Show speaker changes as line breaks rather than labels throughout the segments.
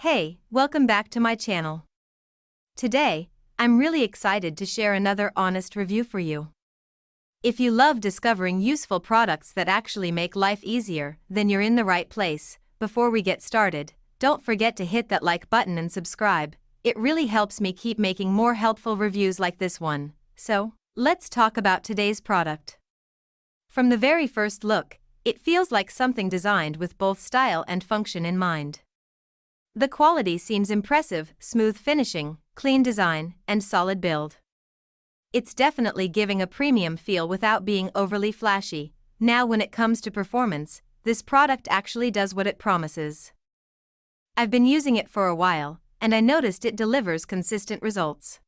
Hey, welcome back to my channel. Today, I'm really excited to share another honest review for you. If you love discovering useful products that actually make life easier, then you're in the right place. Before we get started, don't forget to hit that like button and subscribe. It really helps me keep making more helpful reviews like this one. So, let's talk about today's product. From the very first look, it feels like something designed with both style and function in mind. The quality seems impressive: smooth finishing, clean design, and solid build. It's definitely giving a premium feel without being overly flashy. Now, when it comes to performance, this product actually does what it promises. I've been using it for a while, and I noticed it delivers consistent results.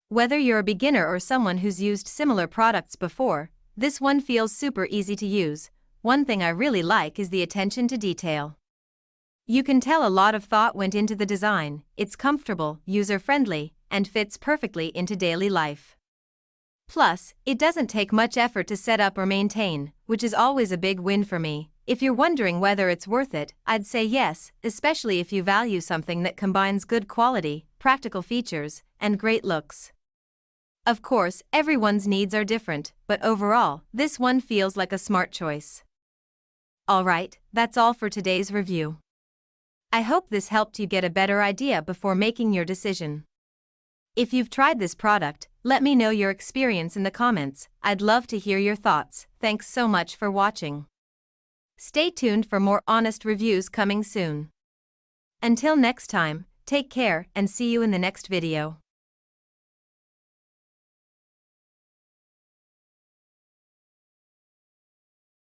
Whether you're a beginner or someone who's used similar products before, this one feels super easy to use. One thing I really like is the attention to detail. You can tell a lot of thought went into the design. It's comfortable, user-friendly, and fits perfectly into daily life. Plus, it doesn't take much effort to set up or maintain, which is always a big win for me. If you're wondering whether it's worth it, I'd say yes, especially if you value something that combines good quality, practical features, and great looks. Of course, everyone's needs are different, but overall, this one feels like a smart choice. Alright, that's all for today's review. I hope this helped you get a better idea before making your decision. If you've tried this product, let me know your experience in the comments. I'd love to hear your thoughts. Thanks so much for watching. Stay tuned for more honest reviews coming soon. Until next time, take care and see you in the next video.